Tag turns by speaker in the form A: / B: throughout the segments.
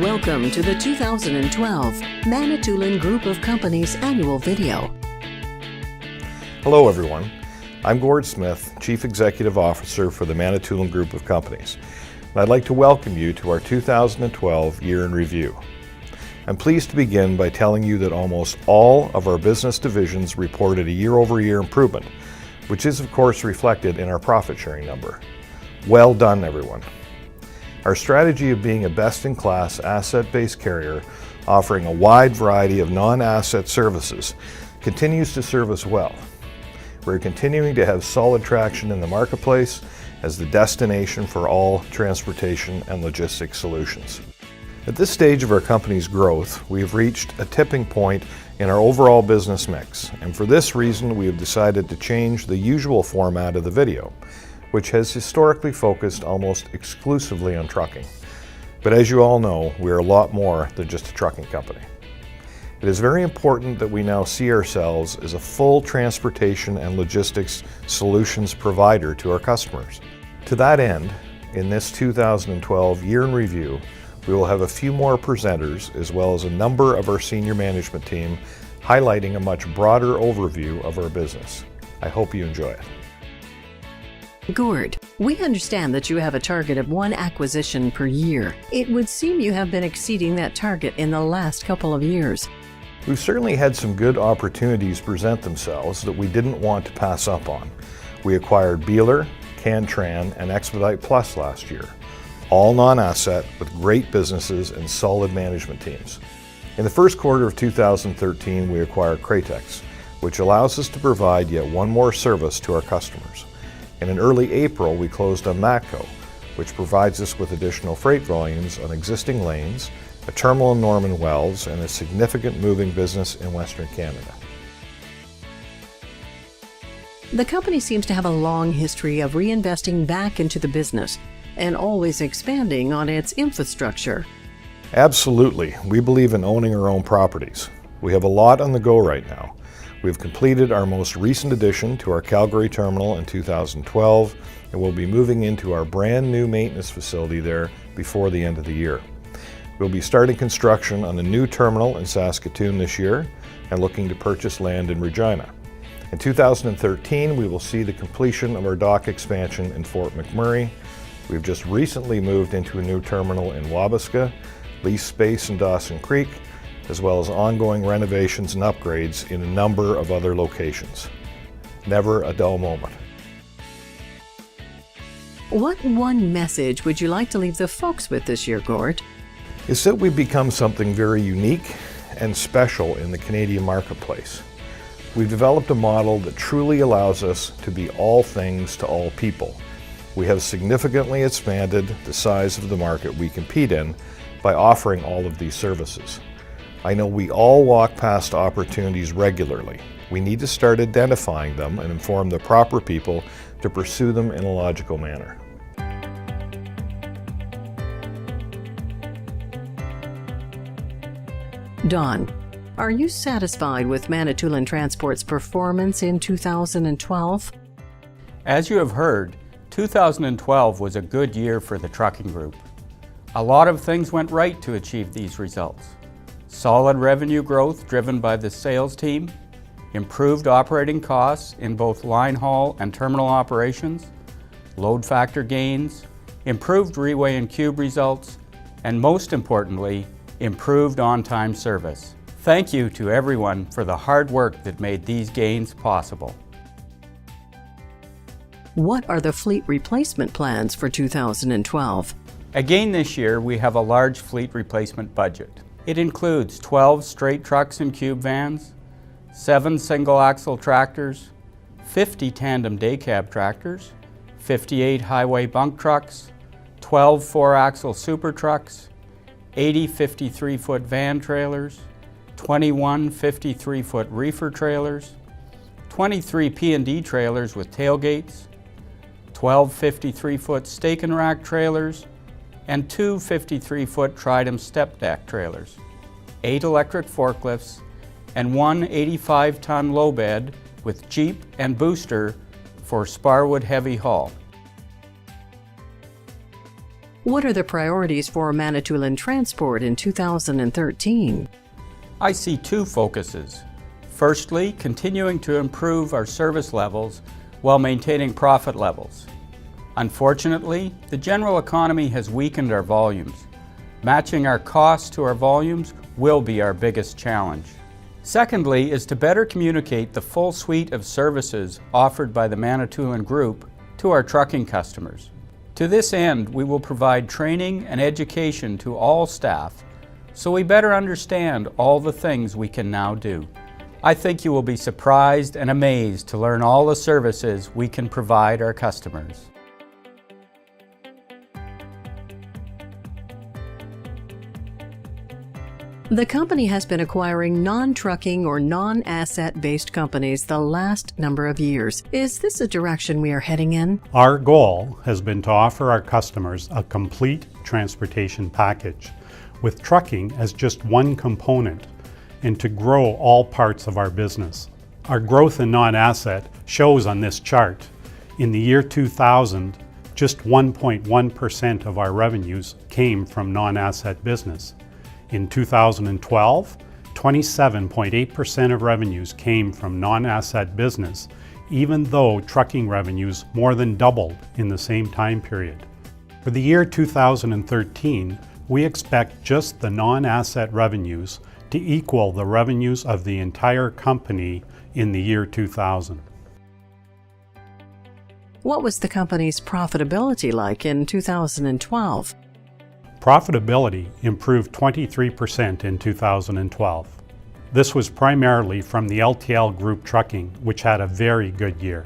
A: Welcome to the 2012 Manitoulin Group of Companies Annual Video.
B: Hello everyone, I'm Gord Smith, Chief Executive Officer for the Manitoulin Group of Companies, and I'd like to welcome you to our 2012 Year in Review. I'm pleased to begin by telling you that almost all of our business divisions reported a year-over-year improvement, which is of course reflected in our profit sharing number. Well done everyone. Our strategy of being a best-in-class asset-based carrier offering a wide variety of non-asset services continues to serve us well. We're continuing to have solid traction in the marketplace as the destination for all transportation and logistics solutions. At this stage of our company's growth, we have reached a tipping point in our overall business mix, and for this reason we have decided to change the usual format of the video, which has historically focused almost exclusively on trucking. But as you all know, we are a lot more than just a trucking company. It is very important that we now see ourselves as a full transportation and logistics solutions provider to our customers. To that end, in this 2012 Year in Review, we will have a few more presenters as well as a number of our senior management team highlighting a much broader overview of our business. I hope you enjoy it.
A: Gord, we understand that you have a target of one acquisition per year. It would seem you have been exceeding that target in the last couple of years.
B: We've certainly had some good opportunities present themselves that we didn't want to pass up on. We acquired Beeler, Cantran, and Expedite Plus last year, all non-asset with great businesses and solid management teams. In the first quarter of 2013, we acquired Cratex, which allows us to provide yet one more service to our customers. And in early April, we closed on Matco, which provides us with additional freight volumes on existing lanes, a terminal in Norman Wells, and a significant moving business in Western Canada.
A: The company seems to have a long history of reinvesting back into the business and always expanding on its infrastructure.
B: Absolutely. We believe in owning our own properties. We have a lot on the go right now. We've completed our most recent addition to our Calgary terminal in 2012, and we'll be moving into our brand new maintenance facility there before the end of the year. We'll be starting construction on a new terminal in Saskatoon this year and looking to purchase land in Regina. In 2013, we will see the completion of our dock expansion in Fort McMurray. We've just recently moved into a new terminal in Wabasca, leased space in Dawson Creek, as well as ongoing renovations and upgrades in a number of other locations. Never a dull moment.
A: What one message would you like to leave the folks with this year, Gord?
B: Is that we've become something very unique and special in the Canadian marketplace. We've developed a model that truly allows us to be all things to all people. We have significantly expanded the size of the market we compete in by offering all of these services. I know we all walk past opportunities regularly. We need to start identifying them and inform the proper people to pursue them in a logical manner.
A: Don, are you satisfied with Manitoulin Transport's performance in 2012?
C: As you have heard, 2012 was a good year for the trucking group. A lot of things went right to achieve these results. Solid revenue growth driven by the sales team, improved operating costs in both line haul and terminal operations, load factor gains, improved reweigh and cube results, and most importantly, improved on-time service. Thank you to everyone for the hard work that made these gains possible.
A: What are the fleet replacement plans for 2012?
C: Again this year, we have a large fleet replacement budget. It includes 12 straight trucks and cube vans, 7 single-axle tractors, 50 tandem day cab tractors, 58 highway bunk trucks, 12 four-axle super trucks, 80 53-foot van trailers, 21 53-foot reefer trailers, 23 P&D trailers with tailgates, 12 53-foot stake and rack trailers, and 2 53-foot Tridem step deck trailers, 8 electric forklifts, and 1 85-ton low bed with Jeep and booster for Sparwood heavy haul.
A: What are the priorities for Manitoulin Transport in 2013?
C: I see two focuses. Firstly, continuing to improve our service levels while maintaining profit levels. Unfortunately, the general economy has weakened our volumes. Matching our costs to our volumes will be our biggest challenge. Secondly is to better communicate the full suite of services offered by the Manitoulin Group to our trucking customers. To this end, we will provide training and education to all staff so we better understand all the things we can now do. I think you will be surprised and amazed to learn all the services we can provide our customers.
A: The company has been acquiring non-trucking or non-asset-based companies the last number of years. Is this a direction we are heading in?
D: Our goal has been to offer our customers a complete transportation package, with trucking as just one component, and to grow all parts of our business. Our growth in non-asset shows on this chart. In the year 2000, just 1.1% of our revenues came from non-asset business. In 2012, 27.8% of revenues came from non-asset business, even though trucking revenues more than doubled in the same time period. For the year 2013, we expect just the non-asset revenues to equal the revenues of the entire company in the year 2000.
A: What was the company's profitability like in 2012?
D: Profitability improved 23% in 2012. This was primarily from the LTL Group Trucking, which had a very good year.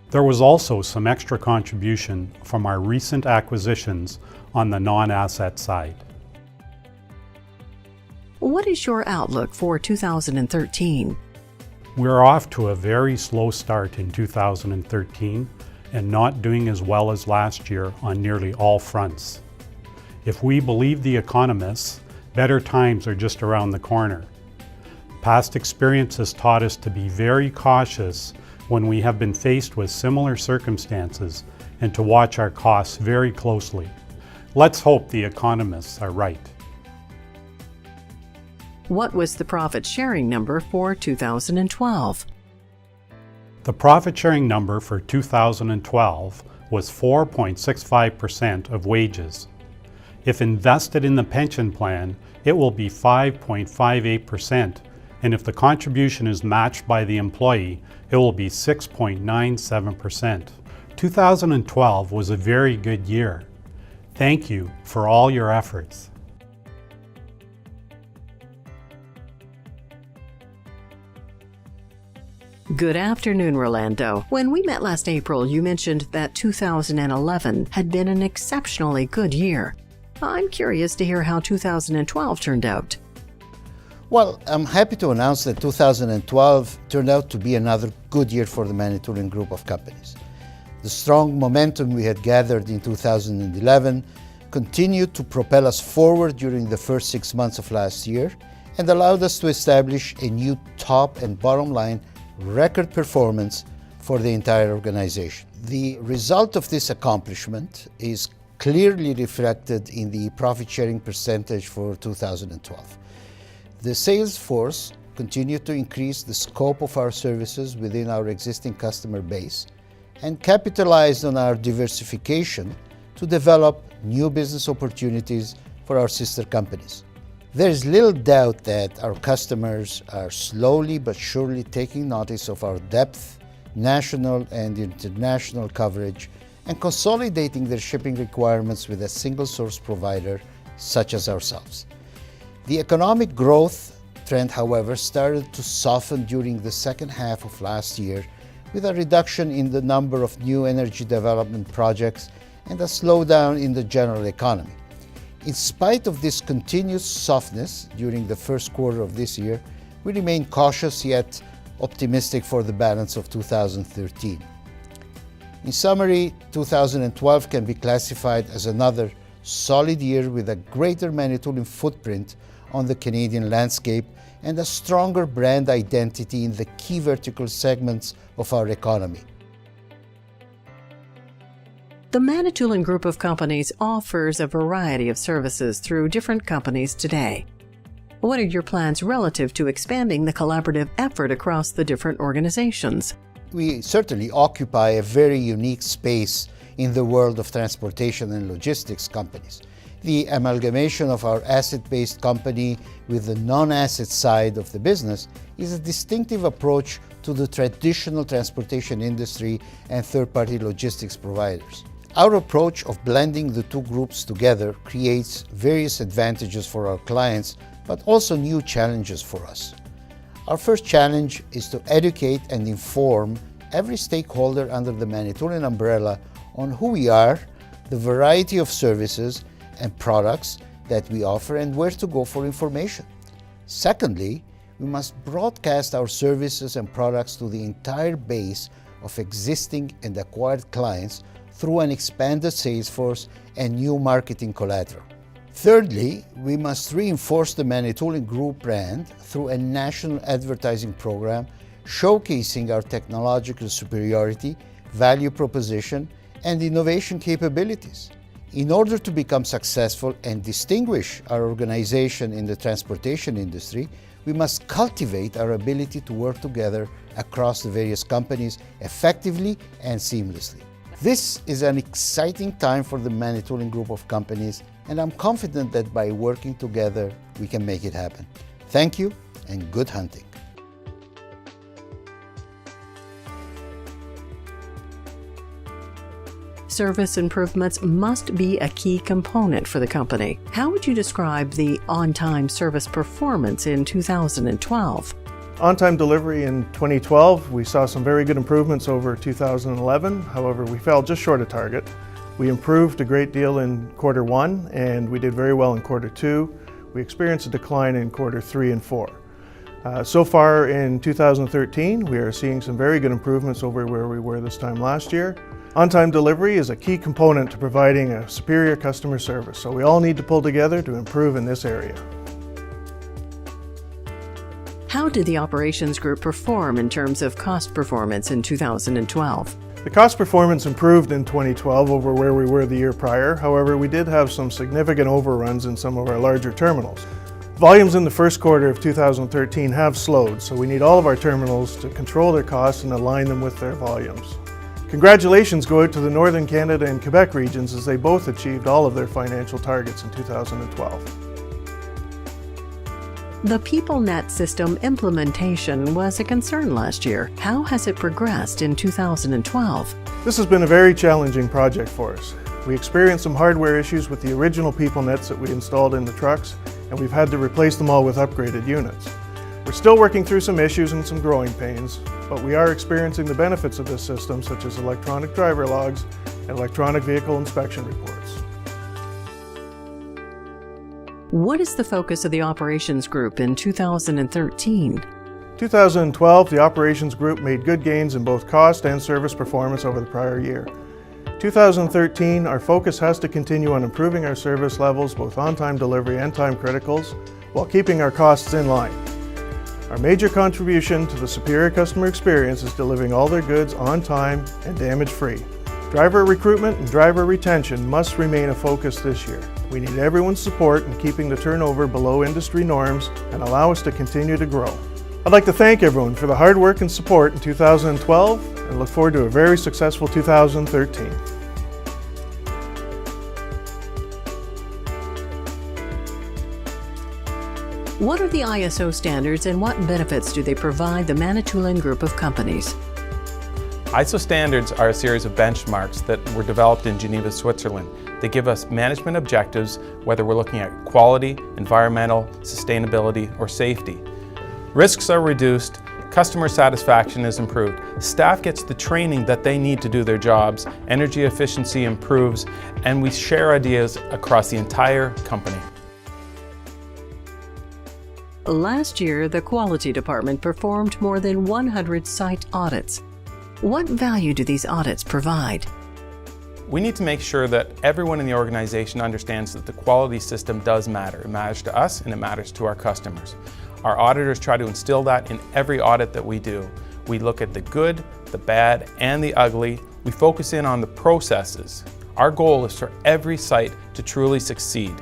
D: There was also some extra contribution from our recent acquisitions on the non-asset side.
A: What is your outlook for 2013?
D: We're off to a very slow start in 2013 and not doing as well as last year on nearly all fronts. If we believe the economists, better times are just around the corner. Past experience has taught us to be very cautious when we have been faced with similar circumstances and to watch our costs very closely. Let's hope the economists are right.
A: What was the profit sharing number for 2012?
D: The profit sharing number for 2012 was 4.65% of wages. If invested in the pension plan, it will be 5.58%, and if the contribution is matched by the employee, it will be 6.97%. 2012 was a very good year. Thank you for all your efforts.
A: Good afternoon, Rolando. When we met last April, you mentioned that 2011 had been an exceptionally good year. I'm curious to hear how 2012 turned out.
E: Well, I'm happy to announce that 2012 turned out to be another good year for the Manitoulin Group of companies. The strong momentum we had gathered in 2011 continued to propel us forward during the first 6 months of last year and allowed us to establish a new top and bottom line record performance for the entire organization. The result of this accomplishment is clearly reflected in the profit sharing percentage for 2012. The sales force continued to increase the scope of our services within our existing customer base and capitalized on our diversification to develop new business opportunities for our sister companies. There is little doubt that our customers are slowly but surely taking notice of our depth, national and international coverage, and consolidating their shipping requirements with a single source provider such as ourselves. The economic growth trend, however, started to soften during the second half of last year with a reduction in the number of new energy development projects and a slowdown in the general economy. In spite of this continuous softness during the first quarter of this year, we remain cautious yet optimistic for the balance of 2013. In summary, 2012 can be classified as another solid year with a greater Manitoulin footprint on the Canadian landscape and a stronger brand identity in the key vertical segments of our economy.
A: The Manitoulin Group of Companies offers a variety of services through different companies today. What are your plans relative to expanding the collaborative effort across the different organizations?
E: We certainly occupy a very unique space in the world of transportation and logistics companies. The amalgamation of our asset-based company with the non-asset side of the business is a distinctive approach to the traditional transportation industry and third-party logistics providers. Our approach of blending the two groups together creates various advantages for our clients, but also new challenges for us. Our first challenge is to educate and inform every stakeholder under the Manitoulin umbrella on who we are, the variety of services and products that we offer, and where to go for information. Secondly, we must broadcast our services and products to the entire base of existing and acquired clients through an expanded sales force and new marketing collateral. Thirdly, we must reinforce the Manitoulin Group brand through a national advertising program showcasing our technological superiority, value proposition, and innovation capabilities. In order to become successful and distinguish our organization in the transportation industry, we must cultivate our ability to work together across the various companies effectively and seamlessly. This is an exciting time for the Manitoulin Group of Companies, and I'm confident that by working together, we can make it happen. Thank you and good hunting.
A: Service improvements must be a key component for the company. How would you describe the on-time service performance in 2012?
F: On-time delivery in 2012, we saw some very good improvements over 2011. However, we fell just short of target. We improved a great deal in quarter 1 and we did very well in quarter 2. We experienced a decline in quarter 3 and 4. So far in 2013, we are seeing some very good improvements over where we were this time last year. On-time delivery is a key component to providing a superior customer service, so we all need to pull together to improve in this area.
A: How did the operations group perform in terms of cost performance in 2012?
F: The cost performance improved in 2012 over where we were the year prior. However, we did have some significant overruns in some of our larger terminals. Volumes in the first quarter of 2013 have slowed, so we need all of our terminals to control their costs and align them with their volumes. Congratulations go out to the Northern Canada and Quebec regions as they both achieved all of their financial targets in 2012.
A: The PeopleNet system implementation was a concern last year. How has it progressed in 2012?
F: This has been a very challenging project for us. We experienced some hardware issues with the original PeopleNets that we installed in the trucks, and we've had to replace them all with upgraded units. We're still working through some issues and some growing pains, but we are experiencing the benefits of this system, such as electronic driver logs and electronic vehicle inspection reports.
A: What is the focus of the operations group in 2013?
F: 2012, the operations group made good gains in both cost and service performance over the prior year. 2013, our focus has to continue on improving our service levels, both on-time delivery and time criticals, while keeping our costs in line. Our major contribution to the superior customer experience is delivering all their goods on time and damage-free. Driver recruitment and driver retention must remain a focus this year. We need everyone's support in keeping the turnover below industry norms and allow us to continue to grow. I'd like to thank everyone for the hard work and support in 2012 and look forward to a very successful 2013.
A: What are the ISO standards and what benefits do they provide the Manitoulin Group of Companies?
G: ISO standards are a series of benchmarks that were developed in Geneva, Switzerland. They give us management objectives, whether we're looking at quality, environmental, sustainability, or safety. Risks are reduced, customer satisfaction is improved, staff gets the training that they need to do their jobs, energy efficiency improves, and we share ideas across the entire company.
A: Last year, the Quality Department performed more than 100 site audits. What value do these audits provide?
G: We need to make sure that everyone in the organization understands that the quality system does matter. It matters to us and it matters to our customers. Our auditors try to instill that in every audit that we do. We look at the good, the bad, and the ugly. We focus in on the processes. Our goal is for every site to truly succeed.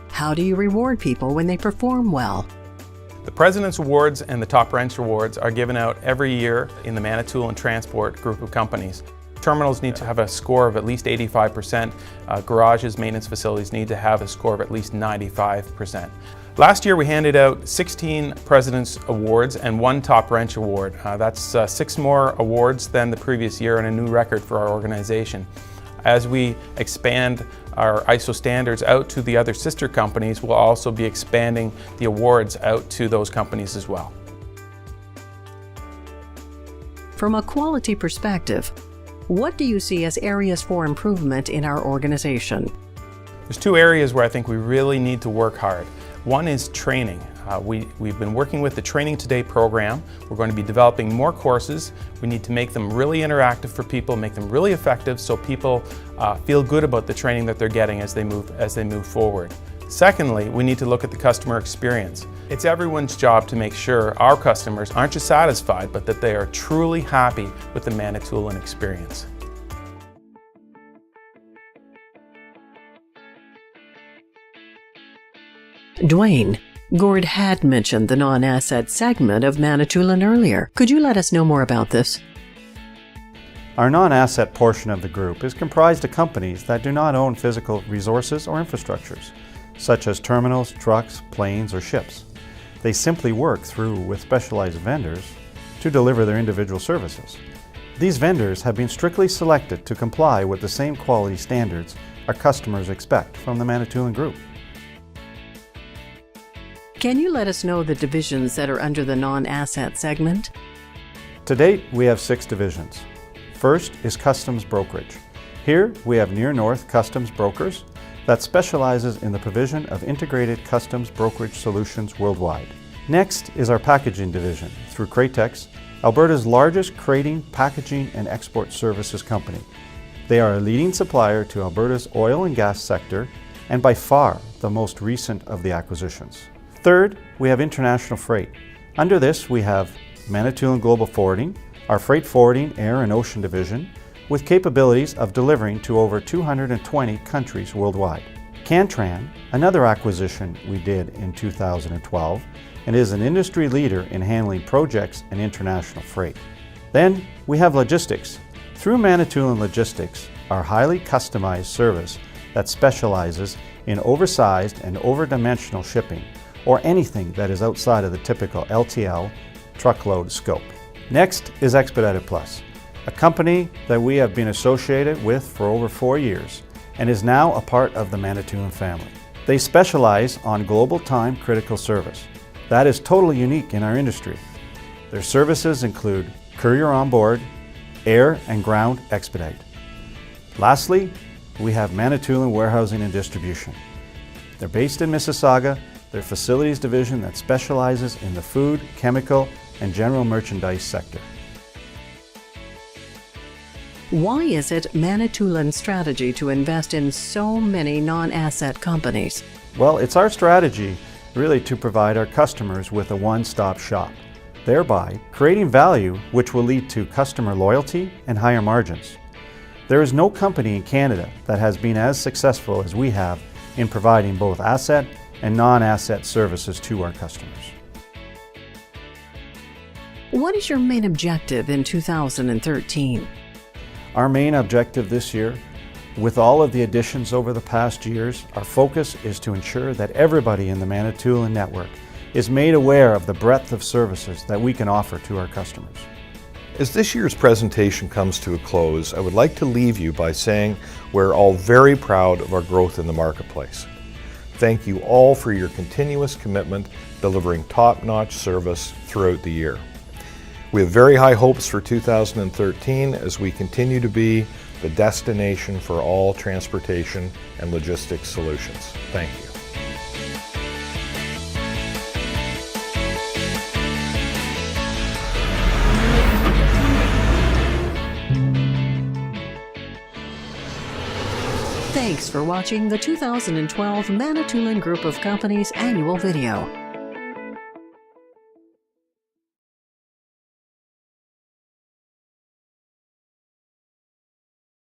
A: How do you reward people when they perform well?
G: The President's Awards and the Top Wrench Awards are given out every year in the Manitoulin Transport group of companies. Terminals need to have a score of at least 85%. Garages, maintenance facilities need to have a score of at least 95%. Last year we handed out 16 President's Awards and 1 Top Wrench Award. That's 6 more awards than the previous year and a new record for our organization. As we expand our ISO standards out to the other sister companies, we'll also be expanding the awards out to those companies as well.
A: From a quality perspective, what do you see as areas for improvement in our organization?
G: There's 2 areas where I think we really need to work hard. One is training. We've been working with the Training Today program. We're going to be developing more courses. We need to make them really interactive for people, make them really effective so people feel good about the training that they're getting as they move forward. Secondly, we need to look at the customer experience. It's everyone's job to make sure our customers aren't just satisfied, but that they are truly happy with the Manitoulin experience.
A: Dwayne, Gord had mentioned the non-asset segment of Manitoulin earlier. Could you let us know more about this?
H: Our non-asset portion of the group is comprised of companies that do not own physical resources or infrastructures, such as terminals, trucks, planes, or ships. They simply work through with specialized vendors to deliver their individual services. These vendors have been strictly selected to comply with the same quality standards our customers expect from the Manitoulin Group.
A: Can you let us know the divisions that are under the non-asset segment?
H: To date, we have 6 divisions. First is Customs Brokerage. Here we have Near North Customs Brokers that specializes in the provision of integrated customs brokerage solutions worldwide. Next is our Packaging division through Cratex, Alberta's largest crating, packaging and export services company. They are a leading supplier to Alberta's oil and gas sector and by far the most recent of the acquisitions. Third, we have International Freight. Under this, we have Manitoulin Global Forwarding, our freight forwarding, air and ocean division, with capabilities of delivering to over 220 countries worldwide. Cantran, another acquisition we did in 2012, and is an industry leader in handling projects and international freight. Then we have Logistics. Through Manitoulin Logistics, our highly customized service that specializes in oversized and overdimensional shipping, or anything that is outside of the typical LTL truckload scope. Next is Expedited Plus, a company that we have been associated with for over 4 years and is now a part of the Manitoulin family. They specialize on global time critical service. That is totally unique in our industry. Their services include courier on board, air and ground expedite. Lastly, we have Manitoulin Warehousing and Distribution. They're based in Mississauga. Their facilities division that specializes in the food, chemical, and general merchandise sector.
A: Why is it Manitoulin's strategy to invest in so many non-asset companies?
H: Well, it's our strategy really to provide our customers with a one-stop shop, thereby creating value which will lead to customer loyalty and higher margins. There is no company in Canada that has been as successful as we have in providing both asset and non-asset services to our customers.
A: What is your main objective in 2013?
H: Our main objective this year, with all of the additions over the past years, our focus is to ensure that everybody in the Manitoulin network is made aware of the breadth of services that we can offer to our customers.
B: As this year's presentation comes to a close, I would like to leave you by saying we're all very proud of our growth in the marketplace. Thank you all for your continuous commitment delivering top-notch service throughout the year. We have very high hopes for 2013 as we continue to be the destination for all transportation and logistics solutions. Thank you.
A: Thanks for watching the 2012 Manitoulin Group of Companies annual video.